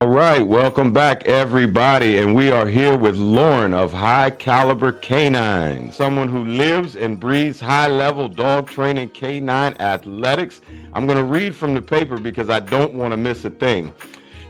All right, welcome back, everybody. And we are here with Lauren of High Caliber Canine, someone who lives and breathes high level dog training canine athletics. I'm going to read from the paper because I don't want to miss a thing.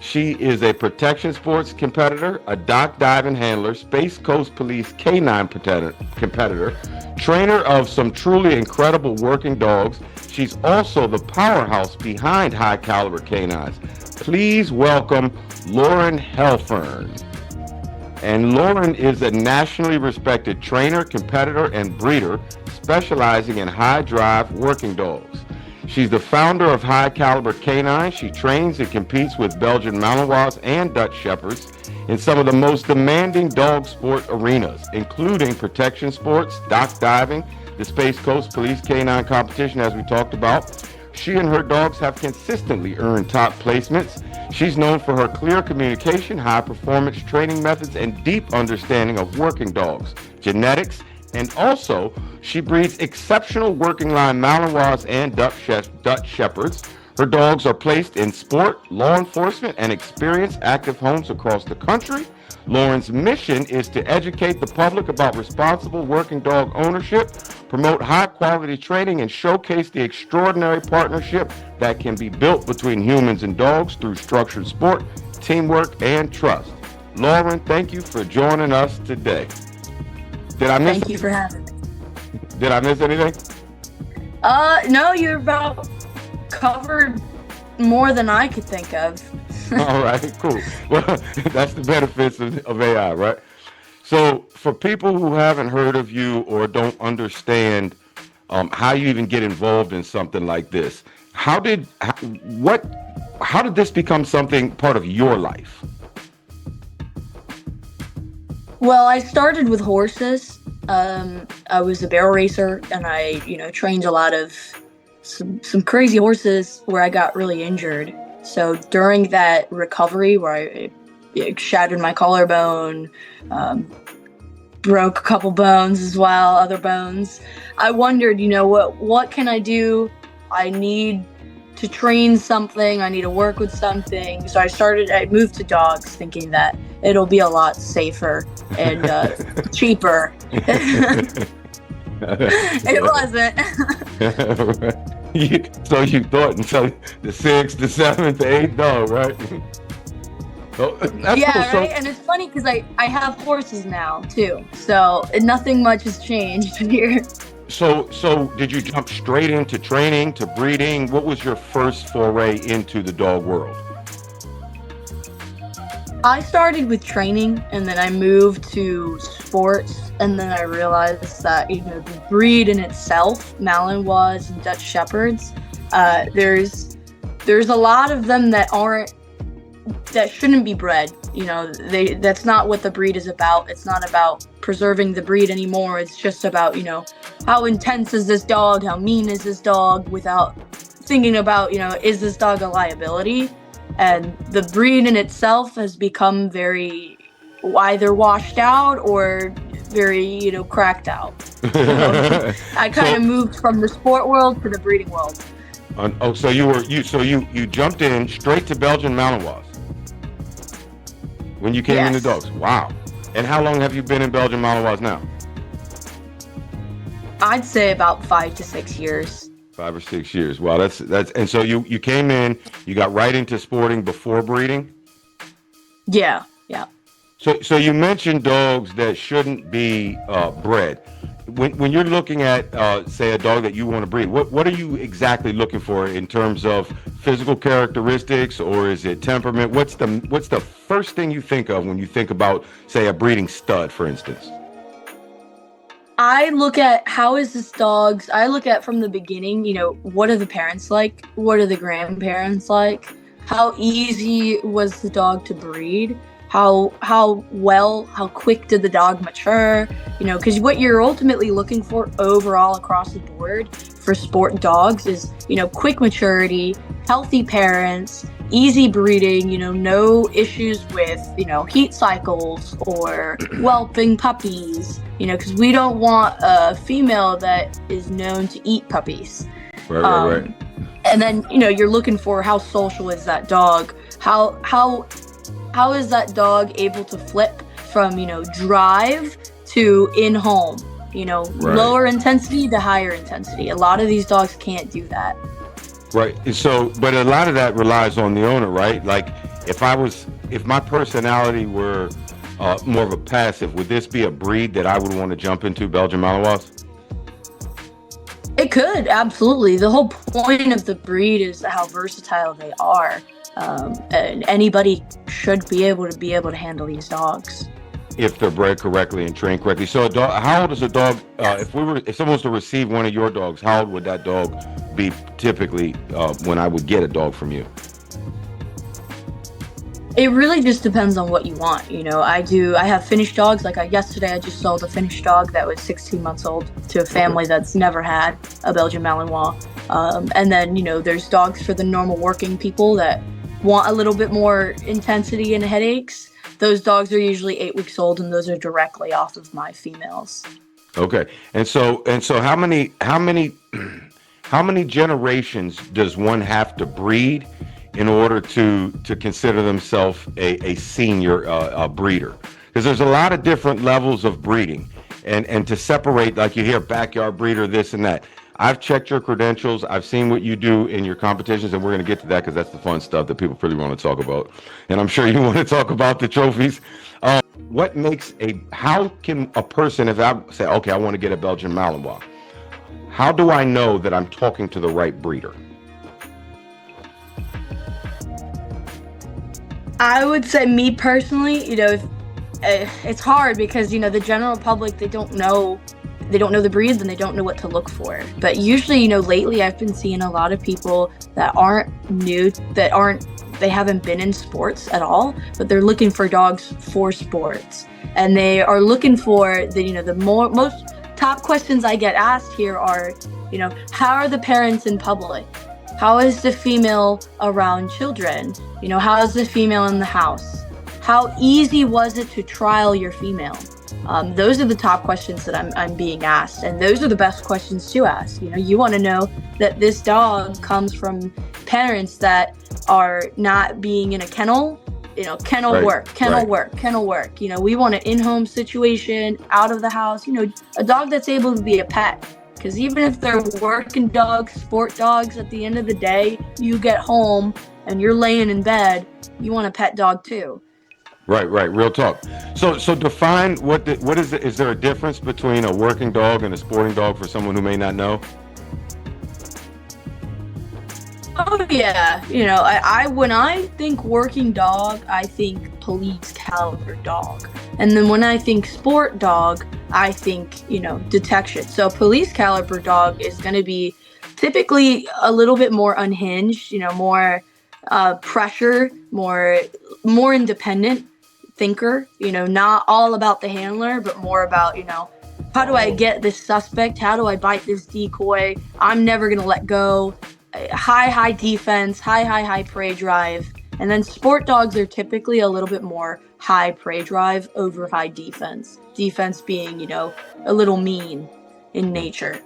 She is a protection sports competitor, a dock diving handler, Space Coast Police canine competitor, trainer of some truly incredible working dogs. She's also the powerhouse behind High Caliber Canines. Please welcome Lauren Helfern. And Lauren is a nationally respected trainer, competitor, and breeder specializing in high drive working dogs. She's the founder of High Caliber Canine. She trains and competes with Belgian Malinois and Dutch Shepherds in some of the most demanding dog sport arenas, including protection sports, dock diving, the Space Coast Police Canine Competition, as we talked about. She and her dogs have consistently earned top placements. She's known for her clear communication, high performance training methods, and deep understanding of working dogs, genetics, and also she breeds exceptional working line Malinois and Dutch Shepherds. Her dogs are placed in sport, law enforcement, and experienced active homes across the country. Lauren's mission is to educate the public about responsible working dog ownership, promote high quality training, and showcase the extraordinary partnership that can be built between humans and dogs through structured sport, teamwork, and trust. Lauren, thank you for joining us today. Did I miss Thank you for having me. did I miss anything? No, you're about covered more than I could think of. All right, cool. Well, that's the benefits of AI, right? So, for people who haven't heard of you or don't understand how you even get involved in something like this, what how did this become something part of your life? Well, I started with horses. I was a barrel racer, and trained a lot of some crazy horses where I got really injured. So during that recovery, where I shattered my collarbone, um, broke a couple bones as well, other bones. I wondered, what can I do? I need to train something. I need to work with something. So I moved to dogs thinking that it'll be a lot safer and cheaper. It wasn't. So you thought until the sixth, the seventh, the eighth dog, right? Oh, that's cool. Yeah, So right. And it's funny because I have horses now too. So nothing much has changed here. So did you jump straight into training to breeding? What was your first foray into the dog world? I started with training and then I moved to sports, and then I realized that the breed in itself, Malinois and Dutch Shepherds, there's a lot of them that shouldn't be bred. That's not what the breed is about. It's not about preserving the breed anymore. It's just about how intense is this dog, how mean is this dog, without thinking about is this dog a liability. And the breed in itself has become very either washed out or very cracked out. So I kind So of moved from the sport world to the breeding world. so you jumped in straight to Belgian Malinois when you came into Yes, dogs. Wow. And how long have you been in Belgian Malinois now? I'd say about 5 to 6 years. 5 or 6 years. Wow, that's and so you came in, you got right into sporting before breeding. Yeah, yeah. So you mentioned dogs that shouldn't be bred. When you're looking at say a dog that you want to breed, what are you exactly looking for in terms of physical characteristics, or is it temperament? What's the first thing you think of when you think about, say, a breeding stud, for instance? I look at how is this dog's. I look at from the beginning. What are the parents like? What are the grandparents like? How easy was the dog to breed? How quick did the dog mature? Because what you're ultimately looking for overall across the board for sport dogs is quick maturity, healthy parents, easy breeding. No issues with heat cycles or whelping puppies. Because we don't want a female that is known to eat puppies. Right, right, right. Um, and then you're looking for how social is that dog, how How is that dog able to flip from, drive to in home? Right. Lower intensity to higher intensity. A lot of these dogs can't do that. Right. So, but a lot of that relies on the owner, right? Like, if my personality were more of a passive, would this be a breed that I would want to jump into, Belgian Malinois? It could, absolutely. The whole point of the breed is how versatile they are. And anybody should be able to handle these dogs. If they're bred correctly and trained correctly. So, a dog, how old is a dog? Yes. If someone was to receive one of your dogs, how old would that dog be typically when I would get a dog from you? It really just depends on what you want. I have finished dogs. Like yesterday, I just sold a finished dog that was 16 months old to a Okay. family that's never had a Belgian Malinois. And then, there's dogs for the normal working people that want a little bit more intensity and headaches. Those dogs are usually 8 weeks old, and those are directly off of my females. Okay. And so, how many generations does one have to breed in order to consider themselves a senior breeder? Because there's a lot of different levels of breeding, and to separate, like you hear backyard breeder, this and that. I've checked your credentials. I've seen what you do in your competitions, and we're going to get to that because that's the fun stuff that people really want to talk about. And I'm sure you want to talk about the trophies. What makes how can a person, if I say, okay, I want to get a Belgian Malinois, how do I know that I'm talking to the right breeder? I would say, me personally, if it's hard because the general public, they don't know the breeds and they don't know what to look for. But usually, lately I've been seeing a lot of people that aren't new, they haven't been in sports at all, but they're looking for dogs for sports, and they are looking for the most top questions I get asked here are, how are the parents in public? How is the female around children? How is the female in the house? How easy was it to trial your female? Those are the top questions that I'm being asked, and those are the best questions to ask. You want to know that this dog comes from parents that are not being in a kennel. Kennel Right, work, kennel right. work, kennel work. We want an in-home situation, out of the house. A dog that's able to be a pet. Because even if they're working dogs, sport dogs, at the end of the day, you get home and you're laying in bed, you want a pet dog too. Right, right. Real talk. So define what is it? Is there a difference between a working dog and a sporting dog for someone who may not know? Oh yeah, I when I think working dog, I think police caliber dog, and then when I think sport dog, I think detection. So police caliber dog is going to be typically a little bit more unhinged, more pressure, more independent thinker. Not all about the handler, but more about how do I Oh, get this suspect? How do I bite this decoy? I'm never gonna let go. High defense, high prey drive. And then sport dogs are typically a little bit more high prey drive over high defense. Defense being, a little mean in nature.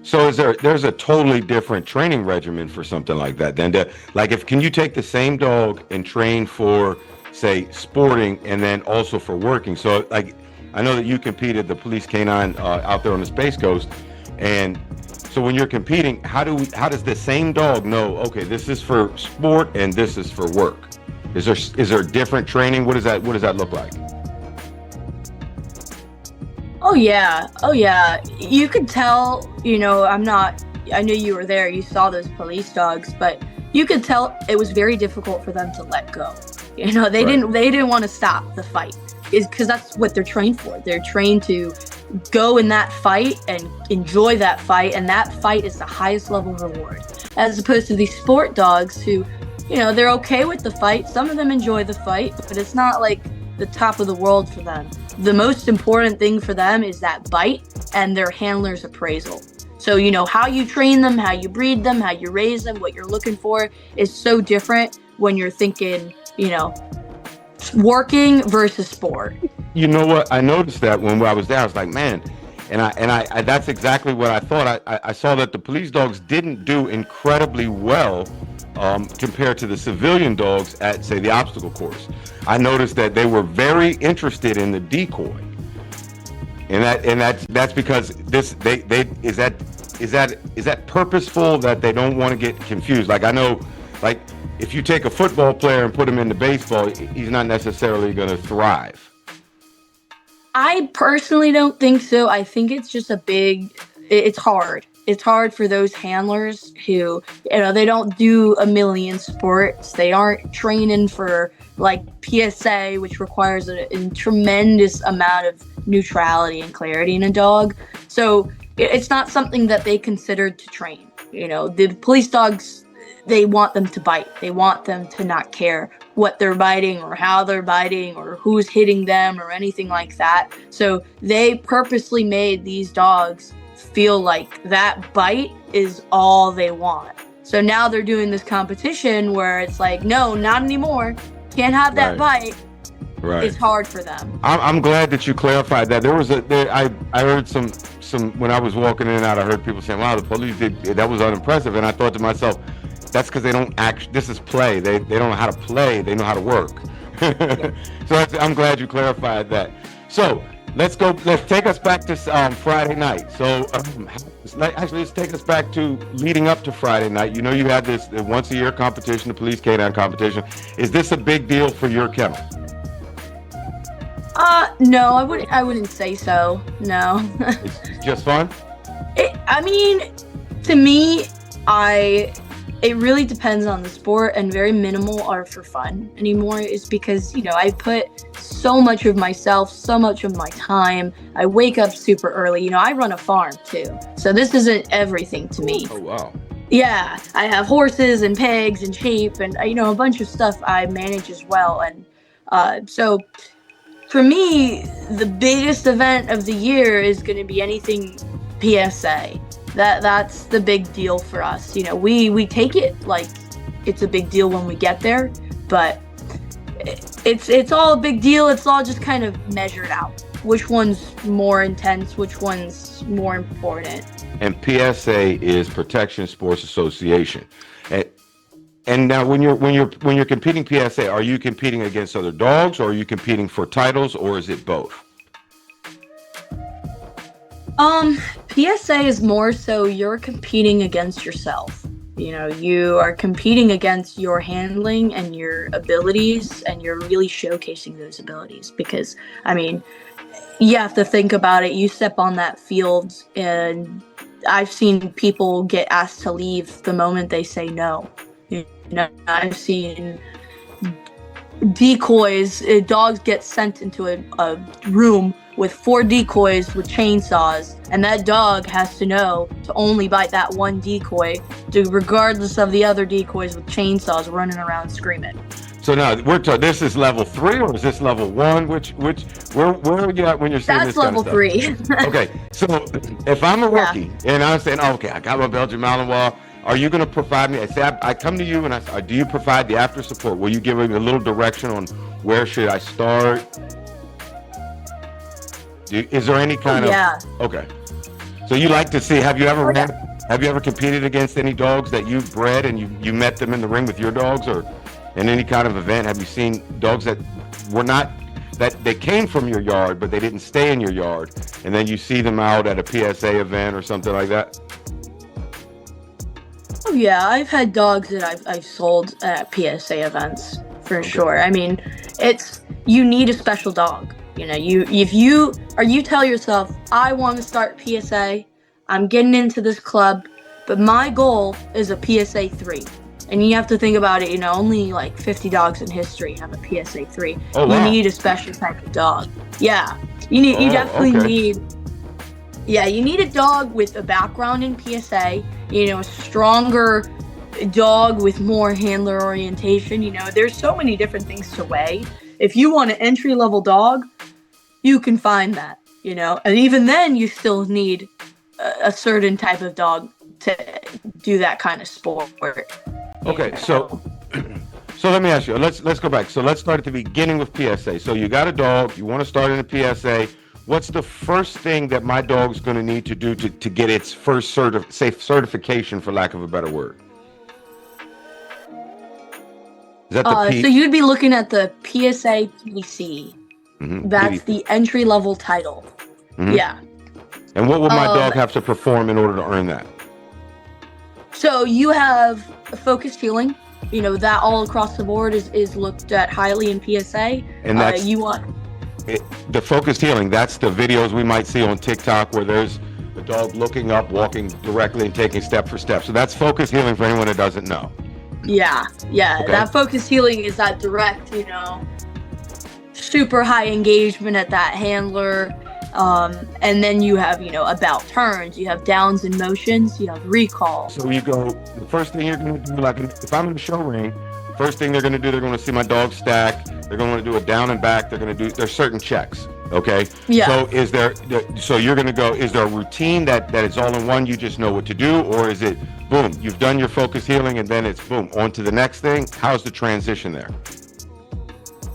so there's a totally different training regimen for something like that? Then, like, if can you take the same dog and train for, say, sporting and then also for working? So, like, I know that you competed the police canine out there on the Space Coast, and so when you're competing, how does the same dog know? Okay, this is for sport and this is for work. Is there different training? What does that look like? Oh yeah. Oh yeah. You could tell, I know you were there, you saw those police dogs, but you could tell it was very difficult for them to let go. They Right. didn't want to stop the fight. Is because that's what they're trained for. They're trained to go in that fight and enjoy that fight, and that fight is the highest level reward. As opposed to these sport dogs who, they're okay with the fight. Some of them enjoy the fight, but it's not like the top of the world for them. The most important thing for them is that bite and their handler's appraisal. So, how you train them, how you breed them, how you raise them, what you're looking for is so different when you're thinking, working versus sport. You know what? I noticed that when I was there, I was like, man, and I that's exactly what I thought. I saw that the police dogs didn't do incredibly well compared to the civilian dogs at, say, the obstacle course. I noticed that they were very interested in the decoy, and that's because they is that purposeful, that they don't want to get confused. Like, I know, like, if you take a football player and put him into baseball, he's not necessarily going to thrive. I personally don't think so. I think it's just it's hard. It's hard for those handlers who, they don't do a million sports. They aren't training for like PSA, which requires a tremendous amount of neutrality and clarity in a dog. So it's not something that they considered to train. The police dogs, they want them to bite. They want them to not care what they're biting or how they're biting or who's hitting them or anything like that. So they purposely made these dogs feel like that bite is all they want. So now they're doing this competition where it's like, no, not anymore. Can't have that bite. Right. It's hard for them. I'm glad that you clarified that. I heard some when I was walking in and out. I heard people saying, "Wow, the police that was unimpressive," and I thought to myself, that's because they don't act. This is play. They don't know how to play. They know how to work. So I'm glad you clarified that. So let's go. Let's take us back to Friday night. So let's take us back to leading up to Friday night. You had this once a year competition, the police canine competition. Is this a big deal for your kennel? No, I wouldn't say so. No. It's just fun? To me, it really depends on the sport, and very minimal are for fun anymore. Is because, I put so much of myself, so much of my time. I wake up super early. I run a farm too. So this isn't everything to me. Oh, wow. Yeah, I have horses and pigs and sheep and, a bunch of stuff I manage as well. And so for me, the biggest event of the year is going to be anything PSA. That's the big deal for us. We take it like it's a big deal when we get there, but it's all a big deal. It's all just kind of measured out. Which one's more intense? Which one's more important? And PSA is Protection Sports Association. And now, when you're competing PSA, are you competing against other dogs, or are you competing for titles, or is it both? PSA is more so you're competing against yourself. You are competing against your handling and your abilities, and you're really showcasing those abilities because, you have to think about it. You step on that field, and I've seen people get asked to leave the moment they say no. I've seen decoys, dogs get sent into a room with 4 decoys with chainsaws, and that dog has to know to only bite that one decoy, regardless of the other decoys with chainsaws running around screaming. So now this is level 3, or is this level 1? Where are you at when you're seeing That's this level kind of stuff? 3. Okay, so if I'm a rookie and I'm saying, okay, I got my Belgian Malinois, are you going to provide me? I come to you and I say, do you provide the after support? Will you give me a little direction on where should I start? Is there any kind of? Okay. So you like to see? Have you ever competed against any dogs that you've bred and you met them in the ring with your dogs, or in any kind of event? Have you seen dogs that they came from your yard but they didn't stay in your yard, and then you see them out at a PSA event or something like that? Oh yeah, I've had dogs that I've sold at PSA events for sure. You need a special dog. You tell yourself, I want to start PSA, I'm getting into this club, but my goal is a PSA 3. And you have to think about it, only like 50 dogs in history have a PSA 3. Oh, wow. You need a special type of dog. Yeah. You need a dog with a background in PSA, a stronger dog with more handler orientation. There's so many different things to weigh. If you want an entry-level dog, you can find that, and even then you still need a certain type of dog to do that kind of sport. Okay, so let me ask you, let's go back. So let's start at the beginning with PSA. So you got a dog, you want to start in a PSA. What's the first thing that my dog's going to need to do to get its first certification, for lack of a better word? Is that the So P? you'd be looking at the PSA PDC. That's PDP. the entry level title. Yeah. And what would my Um, dog have to perform in order to earn that? so you have focused healing. You know, that all across the board is looked at highly in PSA. And that's You want the focused healing. That's the videos we might see on TikTok where there's the dog looking up, walking directly, and taking step for step. So that's focused healing for anyone that doesn't know. yeah, Okay. that focused healing is that direct, super high engagement at that handler. And then you have, about turns, you have downs and motions, you have recall. So you go, the first thing you're going to do, like if I'm in the show ring, the first thing they're going to do, they're going to see my dog stack. They're going to do a down and back. They're going to do, there's certain checks. Okay. Yeah. So you're going to go, is there a routine that is all in one? You just know what to do? Or is it, boom, you've done your focus healing and then it's boom, on to the next thing? How's the transition there?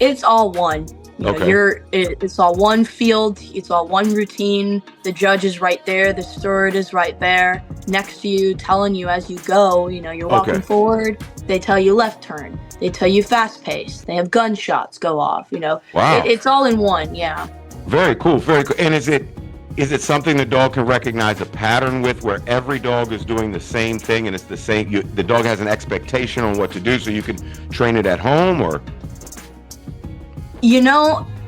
It's all one. It's all one field. It's all one routine. The judge is right there. The steward is right there next to you, telling you as you go. You're walking forward. They tell you left turn. They tell you fast pace. They have gunshots go off. Wow. It's all in one. Yeah. Very cool. Very cool. And is it something the dog can recognize a pattern with, where every dog is doing the same thing and it's the same? The dog has an expectation on what to do, so you can train it at home, or?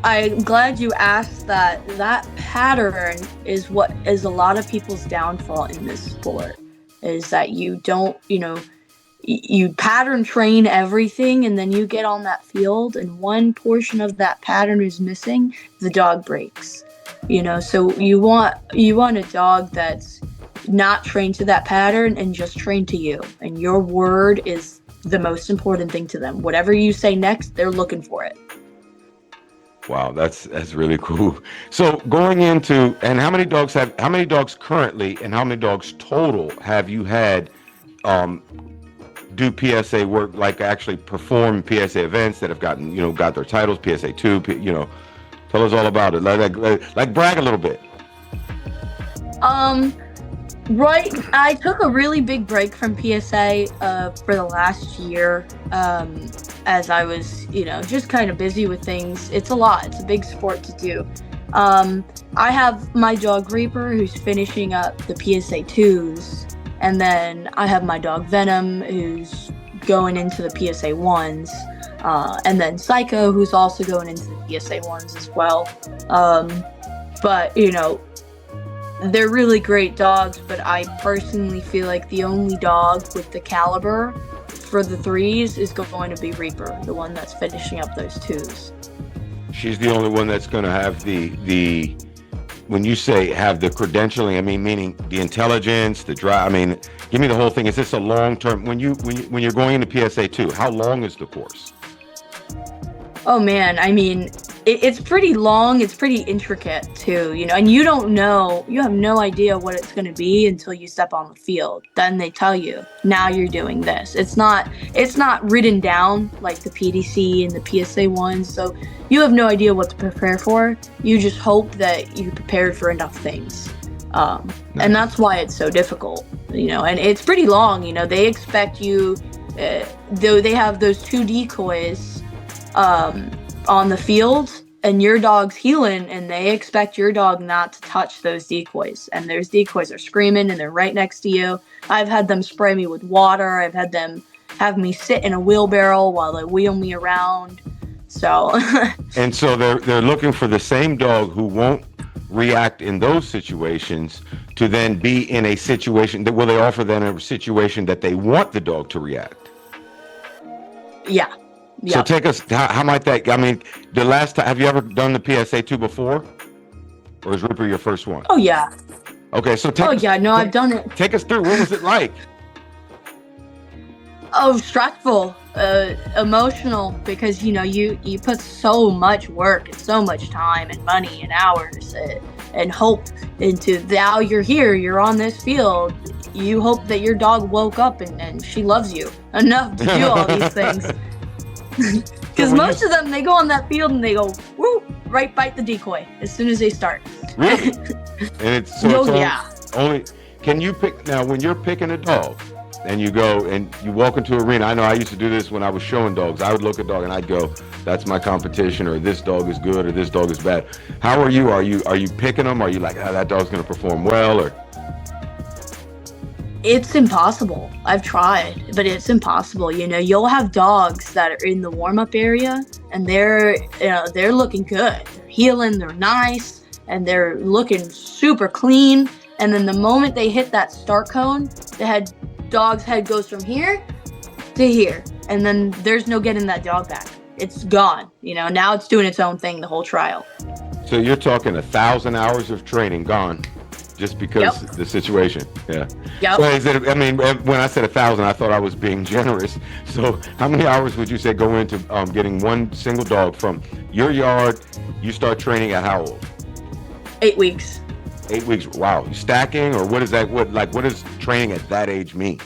I'm glad you asked that. That pattern is what is a lot of people's downfall in this sport, is that you don't, you pattern train everything and then you get on that field and one portion of that pattern is missing, the dog breaks. So you want a dog that's not trained to that pattern and just trained to you. And your word is the most important thing to them. Whatever you say next, they're looking for it. Wow, that's really cool. So going into, and how many dogs currently and how many dogs total have you had do PSA work, like actually perform PSA events that have gotten, got their titles, PSA 2, tell us all about it. Like brag a little bit. Right. I took a really big break from PSA for the last year, as I was, just kind of busy with things. It's a lot. It's a big sport to do. I have my dog Reaper, who's finishing up the PSA 2s, and then I have my dog Venom, who's going into the PSA 1s, and then Psycho, who's also going into the PSA 1s as well. But, they're really great dogs, but I personally feel like the only dog with the caliber for the 3s is going to be Reaper, the one that's finishing up those 2s. She's the only one that's going to have the when you say have the credentialing, I mean, meaning the intelligence, the drive. I mean, give me the whole thing. Is this a long term? When you're going into PSA 2, how long is the course? Oh man, I mean, it's pretty long. It's pretty intricate too, and you have no idea what it's going to be until you step on the field. Then they tell you, now you're doing this. It's not written down like the PDC and the PSA ones. So you have no idea what to prepare for. You just hope that you're prepared for enough things. And that's why it's so difficult, and it's pretty long. They expect you, though they have those 2 decoys, on the field, and your dog's healing, and they expect your dog not to touch those decoys, and those decoys are screaming and they're right next to you. I've had them spray me with water. I've had them have me sit in a wheelbarrow while they wheel me around. So and so they're looking for the same dog who won't react in those situations to then be in a situation that, will they offer them a situation that they want the dog to react? Yeah. So take us, how might that, I mean, the last time, have you ever done the PSA 2 before? Or is Reaper your first one? Oh, yeah. Okay, so I've done it. Take us through, what was it like? Oh, stressful, emotional, because, you put so much work and so much time and money and hours and hope into, now you're here, you're on this field. You hope that your dog woke up and she loves you enough to do all these things. Because most of them, they go on that field and they go, woo, right, bite the decoy as soon as they start. Really? And it's so yeah. only, can you pick, now when you're picking a dog, and you go and you walk into an arena. I know I used to do this when I was showing dogs. I would look at a dog and I'd go, "That's my competition," or "This dog is good," or "This dog is bad." How are you? Are you picking them? Are you like, "Ah, that dog's going to perform well," or? It's impossible. I've tried, but it's impossible. You'll have dogs that are in the warm-up area, and they're looking good. They're healing, they're nice, and they're looking super clean. And then the moment they hit that start cone, dog's head goes from here to here, and then there's no getting that dog back. It's gone. Now it's doing its own thing the whole trial. So you're talking 1,000 hours of training gone, just because Yep. the situation. Yeah. So Yep. is it? I mean, when I said 1,000, I thought I was being generous. So how many hours would you say go into getting one single dog from your yard? You start training at how old? 8 weeks. 8 weeks. Wow. Stacking, or what is that? What does training at that age mean?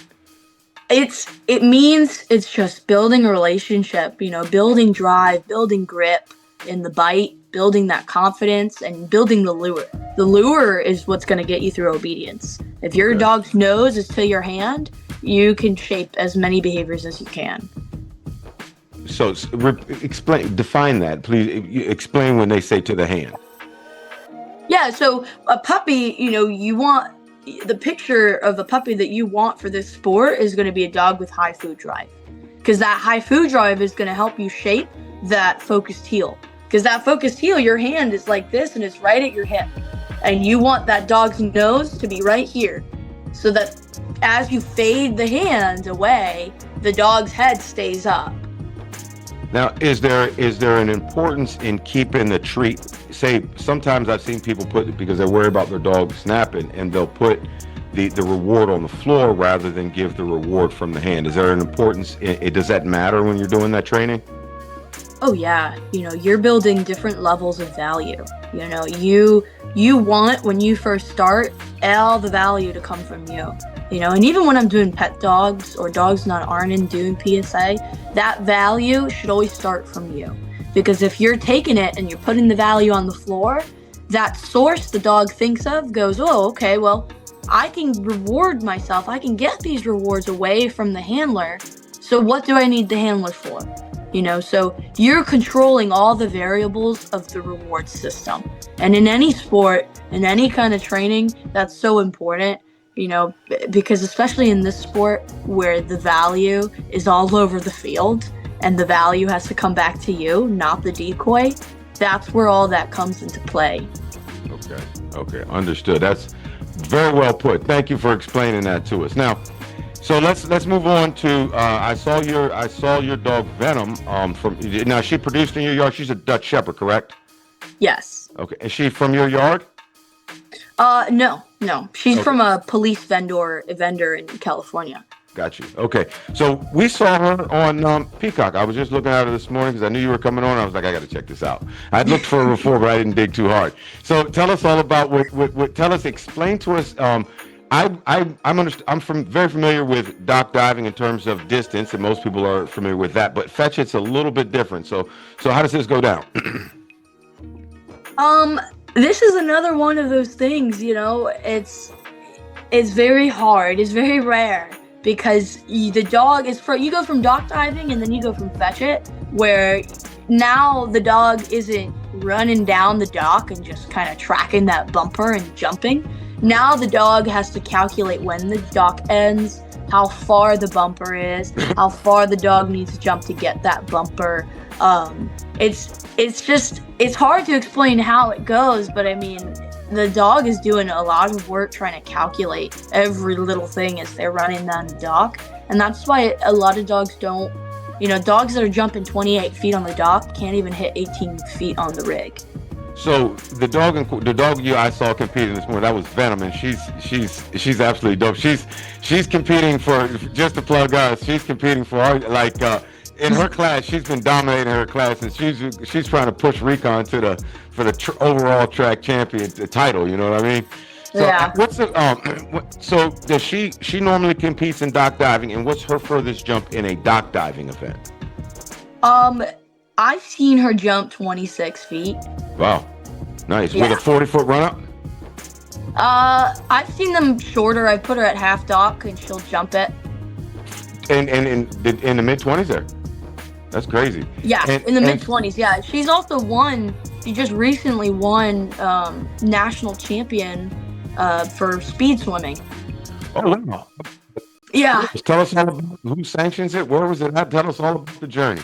It means it's just building a relationship, building drive, building grip in the bite, building that confidence, and building the lure. The lure is what's going to get you through obedience. If your Okay. dog's nose is to your hand, you can shape as many behaviors as you can. So define that, please. Explain when they say to the hand. Yeah, so a puppy, you want the picture of a puppy that you want for this sport is going to be a dog with high food drive. Because that high food drive is going to help you shape that focused heel. Because that focused heel, your hand is like this and it's right at your hip. And you want that dog's nose to be right here. So that as you fade the hand away, the dog's head stays up. Now, is there an importance in keeping the treat? Say, sometimes I've seen people put it because they're worried about their dog snapping, and they'll put the reward on the floor rather than give the reward from the hand. Is there an importance? Does that matter when you're doing that training? Oh yeah, you're building different levels of value. You want, when you first start, all the value to come from you. And even when I'm doing pet dogs or dogs that aren't in doing PSA, that value should always start from you. Because if you're taking it and you're putting the value on the floor, that source the dog thinks of goes, "Oh, okay, well, I can reward myself. I can get these rewards away from the handler. So what do I need the handler for?" So you're controlling all the variables of the reward system. And in any sport, in any kind of training, that's so important, because especially in this sport where the value is all over the field and the value has to come back to you, not the decoy, that's where all that comes into play. Okay, understood. That's very well put. Thank you for explaining that to us. Now, so let's move on to I saw your dog Venom from now. She produced in your yard. She's a Dutch Shepherd, correct? Yes. Okay. Is she from your yard? No. She's Okay. from a police vendor in California. Got you. Okay. So we saw her on Peacock. I was just looking at her this morning because I knew you were coming on. I was like, I got to check this out. I'd looked for her before, but I didn't dig too hard. So tell us all about explain to us. I'm very familiar with dock diving in terms of distance, and most people are familiar with that. But fetch it's a little bit different. So how does this go down? This is another one of those things, it's very hard. It's very rare because the dog is you go from dock diving and then you go from fetch it, where now the dog isn't running down the dock and just kind of tracking that bumper and jumping. Now the dog has to calculate when the dock ends, how far the bumper is, how far the dog needs to jump to get that bumper. It's hard to explain how it goes, but I mean, the dog is doing a lot of work trying to calculate every little thing as they're running down the dock. And that's why a lot of dogs don't, dogs that are jumping 28 feet on the dock can't even hit 18 feet on the rig. So the dog I saw competing this morning, that was Venom, and she's absolutely dope. She's competing for, just to plug us, she's competing for in her class. She's been dominating her class, and she's trying to push Recon for the overall track champion title. You know what I mean? So Yeah. So does she normally competes in dock diving, and what's her furthest jump in a dock diving event? I've seen her jump 26 feet. Wow, nice. Yeah. With a 40-foot run up? I've seen them shorter. I put her at half dock and she'll jump it. And in the mid-20s there. That's crazy. Yeah, And in the mid-20s. Yeah, she's also won. She just recently won national champion for speed swimming. oh wow. Yeah, Just tell us all about who sanctions it. Where was it at? Tell us all about the journey.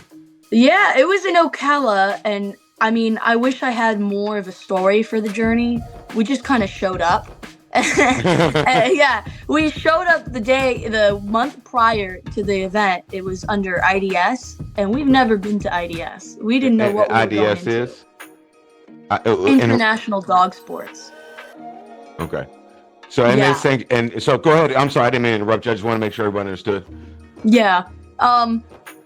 yeah, it was in Ocala, and I mean, I wish I had more of a story for the journey. We just kind of showed up. Yeah, we showed up the month prior to the event. It was under IDS, and we've never been to IDS. We didn't know what we were going IDS into. is International Dog Sports. okay. So and Yeah. they saying and so go ahead. I'm sorry, I didn't mean to interrupt you. I just want to make sure everybody understood. Yeah.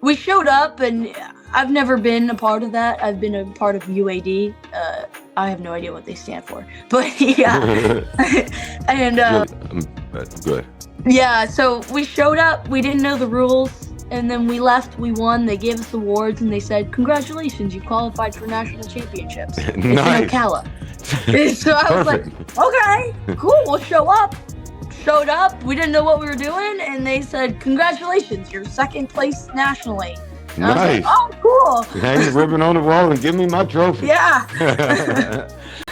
We showed up, and I've never been a part of that. I've been a part of UAD. I have no idea what they stand for, but yeah. And Good. yeah, so we showed up. We didn't know the rules, and then we left. We won. They gave us awards, and they said, "Congratulations, you qualified for national championships." It's Nice. in Ocala. So I was like, "Okay, cool. We'll show up." Showed up. We didn't know what we were doing, and they said, "Congratulations, you're second place nationally." And I was Nice. like, "Oh, cool." Hang the ribbon on the wall and give me my trophy. Yeah.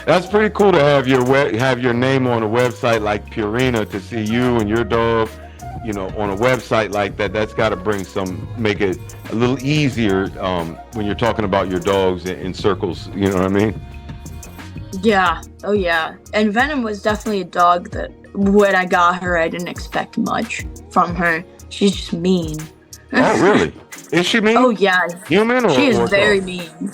That's pretty cool to have your name on a website like Purina, to see you and your dog, on a website like that. That's got to make it a little easier when you're talking about your dogs in circles. You know what I mean? Yeah. Oh, yeah. And Venom was definitely a dog that when I got her, I didn't expect much from her. She's just mean. Oh, really? Is she mean? Oh, yeah. Human or She is or very dog? mean.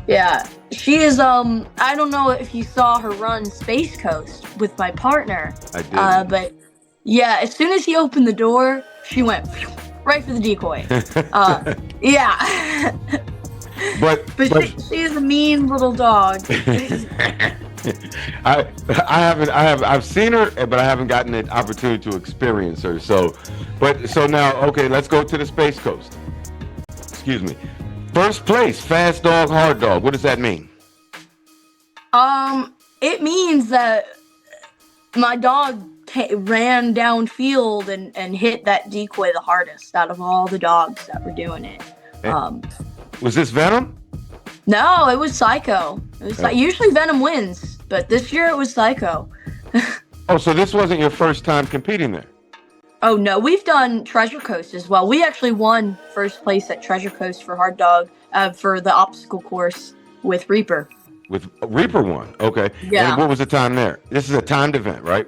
Yeah. She is, I don't know if you saw her run Space Coast with my partner. I did. But yeah, as soon as he opened the door, she went right for the decoy. Yeah. but She is a mean little dog. I've seen her, but I haven't gotten the opportunity to experience her. So now, okay, let's go to the Space Coast. Excuse me. First place, fast dog, hard dog. What does that mean? It means that my dog ran downfield and hit that decoy the hardest out of all the dogs that were doing it. Was this Venom? No, it was Psycho. Usually Venom wins, but this year it was Psycho. Oh, so this wasn't your first time competing there? Oh no, we've done Treasure Coast as well. We actually won first place at Treasure Coast for hard dog for the obstacle course with Reaper. With Reaper won. Okay. Yeah. And what was the time there? This is a timed event, right?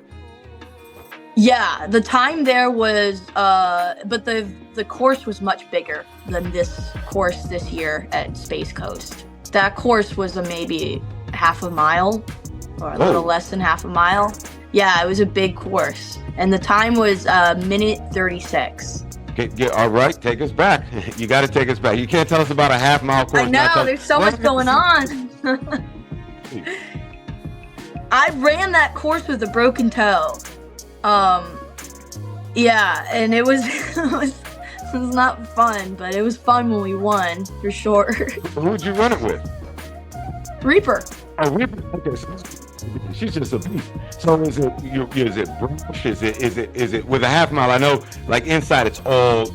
Yeah, the time there was, but the course was much bigger than this course this year at Space Coast. That course was maybe half a mile, or a little less than half a mile. Yeah, it was a big course, and the time was minute 36. All right, take us back. You got to take us back. You can't tell us about a half-mile course. I know, there's so much going on. I ran that course with a broken toe. Yeah, and it was it was not fun, but it was fun when we won, for sure. Who'd you run it with? Reaper. Oh, Reaper. Okay, so she's just a beast. So is it brush? Is it with a half mile? I know, like inside, it's all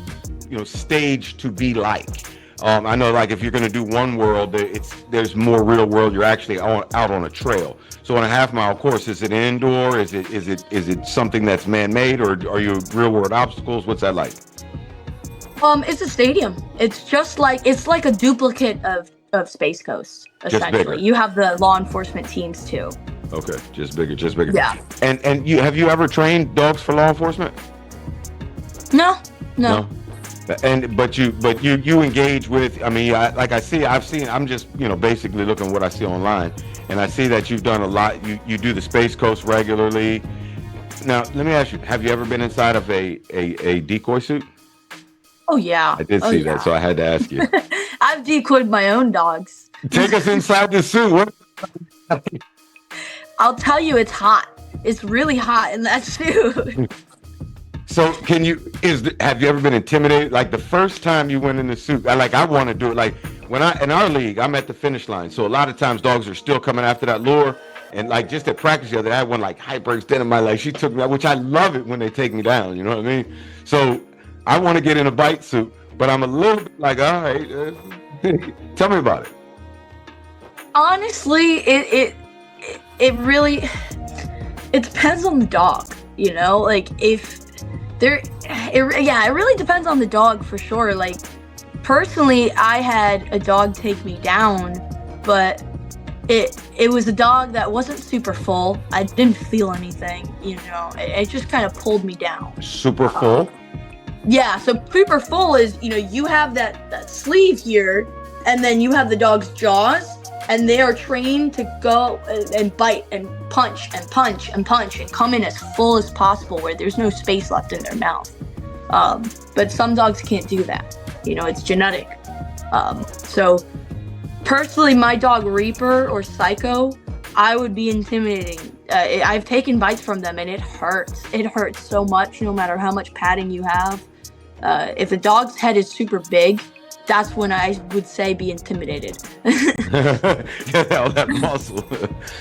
staged to be like. I know, like if you're going to do one world, there's more real world. You're actually out on a trail. So on a half mile course, is it indoor? Is it something that's man made, or are you real world obstacles? What's that like? It's a stadium. It's like a duplicate of Space Coast. Essentially, you have the law enforcement teams too. Okay, just bigger. Yeah. And have you ever trained dogs for law enforcement? No. But you engage with. I mean, I'm just basically looking at what I see online, and I see that you've done a lot. You do the Space Coast regularly. Now, let me ask you: have you ever been inside of a decoy suit? Oh yeah. I did see that, so I had to ask you. I've decoyed my own dogs. Take us inside the suit. What? I'll tell you, it's hot. It's really hot in that suit. So have you ever been intimidated? Like the first time you went in the suit, I want to do it. Like in our league, I'm at the finish line. So a lot of times dogs are still coming after that lure. And like just at practice the other day, I had one like hyperextended my leg. She took me out, which I love it when they take me down. You know what I mean? So I want to get in a bite suit, but I'm a little bit like, all right, tell me about it. Honestly, it really it depends on the dog. You know, like if there, yeah, it really depends on the dog for sure. Like personally, I had a dog take me down, but it was a dog that wasn't super full. I didn't feel anything, you know. It just kind of pulled me down. Super full. Yeah, so super full is, you know, you have that sleeve here, and then you have the dog's jaws, and they are trained to go and bite and punch and punch and punch and come in as full as possible where there's no space left in their mouth. But some dogs can't do that. You know, it's genetic. So personally, my dog Reaper or Psycho, I would be intimidating. I've taken bites from them and it hurts. It hurts so much, no matter how much padding you have. If the dog's head is super big, that's when I would say be intimidated. Get out that muscle.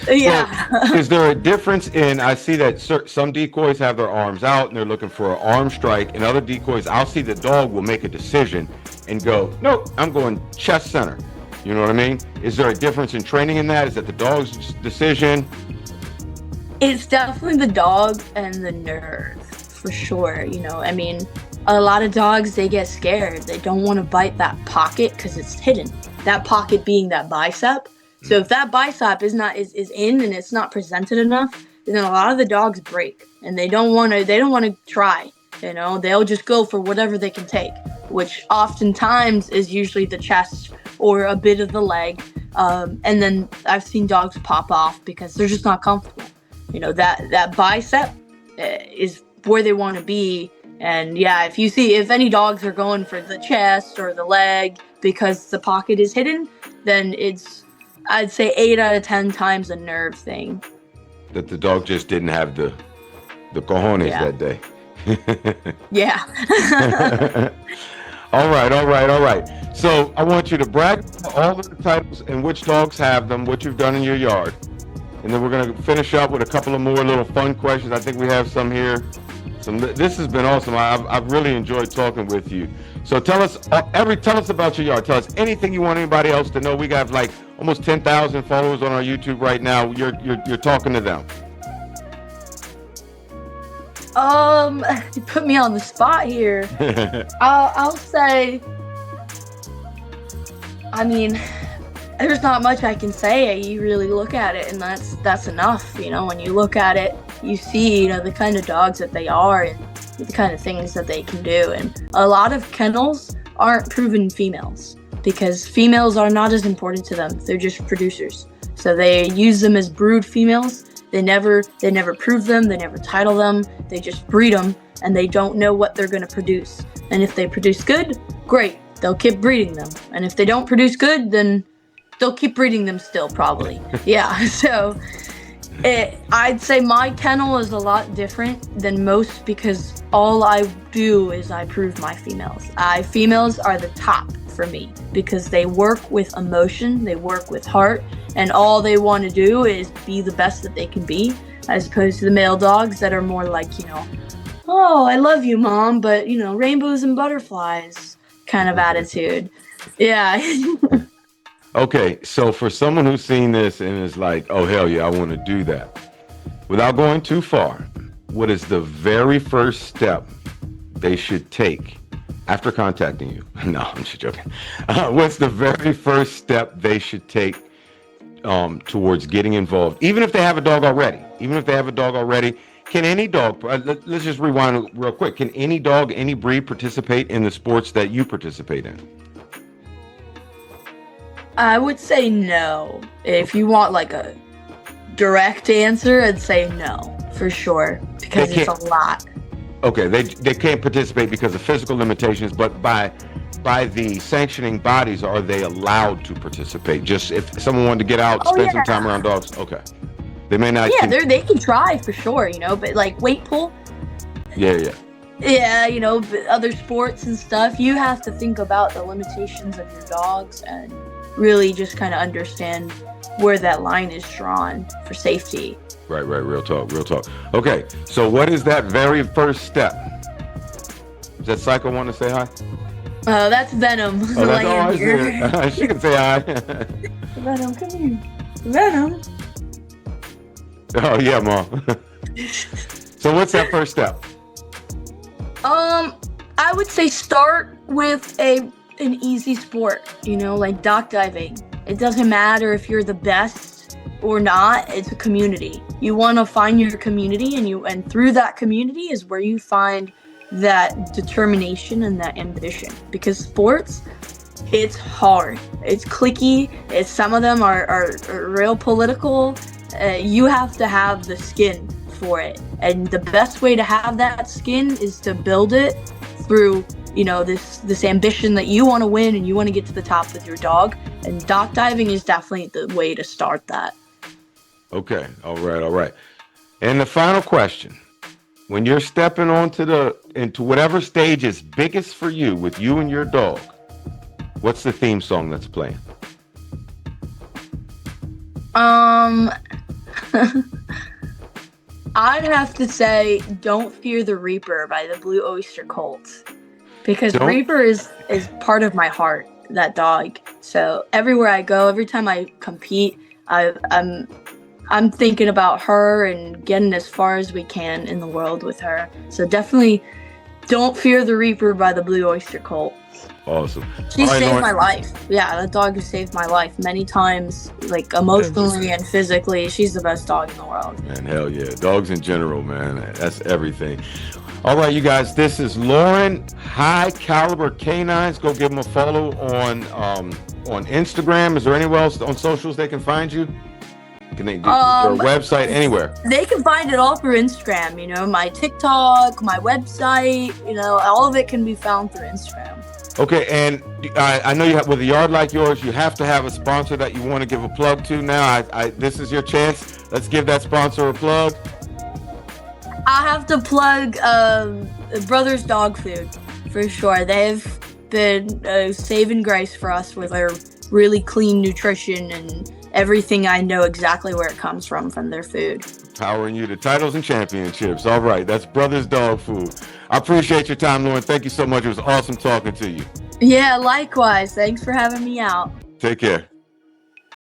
Yeah. So, is there a difference in? I see that some decoys have their arms out and they're looking for an arm strike, and other decoys, I'll see the dog will make a decision and go, nope, I'm going chest center. You know what I mean? Is there a difference in training in that? Is that the dog's decision? It's definitely the dog and the nerve, for sure. You know, I mean, a lot of dogs, they get scared. They don't want to bite that pocket because it's hidden. That pocket being that bicep. So if that bicep is in and it's not presented enough, then a lot of the dogs break and they don't want to try. You know, they'll just go for whatever they can take, which oftentimes is usually the chest or a bit of the leg. And then I've seen dogs pop off because they're just not comfortable. You know, that bicep is where they want to be. And yeah, if any dogs are going for the chest or the leg because the pocket is hidden, then I'd say 8 out of 10 times a nerve thing. That the dog just didn't have the cojones that day. Yeah. All right. So I want you to brag all of the titles and which dogs have them, what you've done in your yard. And then we're going to finish up with a couple of more little fun questions. I think we have some here. This has been awesome. I've really enjoyed talking with you. So tell us about your yard. Tell us anything you want anybody else to know. We got like almost 10,000 followers on our YouTube right now. You're talking to them. You put me on the spot here. I'll say, I mean, there's not much I can say. You really look at it, and that's enough. You know, when you look at it, you see, you know, the kind of dogs that they are and the kind of things that they can do. And a lot of kennels aren't proven females because females are not as important to them. They're just producers. So they use them as brood females. They never prove them. They never title them. They just breed them, and they don't know what they're going to produce. And if they produce good, great. They'll keep breeding them. And if they don't produce good, then they'll keep breeding them still, probably. Yeah. So I'd say my kennel is a lot different than most because all I do is I prove my females. Females are the top for me because they work with emotion, they work with heart, and all they want to do is be the best that they can be, as opposed to the male dogs that are more like, you know, oh, I love you, mom, but, you know, rainbows and butterflies kind of attitude. Yeah. Okay, so for someone who's seen this and is like, oh, hell yeah, I want to do that, without going too far, what is the very first step they should take after contacting you? No, I'm just joking. What's the very first step they should take towards getting involved, even if they have a dog already? Can any dog, let's just rewind real quick. Can any dog, any breed participate in the sports that you participate in? I would say no. If you want like a direct answer, I'd say no, for sure, because it's a lot. Okay, they can't participate because of physical limitations, but by the sanctioning bodies, are they allowed to participate? Just if someone wanted to get out, spend some time around dogs, okay. They may not. Yeah, they can try for sure, you know, but like weight pull. Yeah. Yeah, you know, other sports and stuff, you have to think about the limitations of your dogs and really just kind of understand where that line is drawn for safety. Right. Real talk. Okay, so what is that very first step? Does that Psycho want to say hi? That's Venom. Oh, that's all laying I here. said. She can say hi. Venom, come here. Venom. Oh, yeah, Mom. So what's that first step? I would say start with an easy sport, like dock diving. It doesn't matter if you're the best or not, it's a community. You want to find your community, and through that community is where you find that determination and that ambition. Because sports, it's hard. It's cliquey. Some of them are real political. You have to have the skin for it, and the best way to have that skin is to build it through this ambition that you want to win and you want to get to the top with your dog. And dock diving is definitely the way to start that. Okay. All right. And the final question. When you're stepping into whatever stage is biggest for you with you and your dog, what's the theme song that's playing? I'd have to say Don't Fear the Reaper by the Blue Oyster Cult. Because Reaper is part of my heart, that dog. So everywhere I go, every time I compete, I'm thinking about her and getting as far as we can in the world with her. So definitely Don't Fear the Reaper by the Blue Oyster Cult. Awesome. She saved my life. Yeah, that dog has saved my life many times, like emotionally and physically. She's the best dog in the world. Man, hell yeah. Dogs in general, man. That's everything. All right, you guys, this is Lauren, High Caliber Canines. Go give them a follow on Instagram. Is there anywhere else on socials they can find you? Can they do your website, anywhere? They can find it all through Instagram, my TikTok, my website, all of it can be found through Instagram. Okay, and I know you have, with a yard like yours, you have to have a sponsor that you want to give a plug to. Now, this is your chance. Let's give that sponsor a plug. I have to plug Brothers Dog Food for sure. They've been saving grace for us with their really clean nutrition and everything. I know exactly where it comes from their food. Powering you to titles and championships. All right, that's Brothers Dog Food. I appreciate your time, Lauren. Thank you so much. It was awesome talking to you. Yeah, likewise. Thanks for having me out. Take care.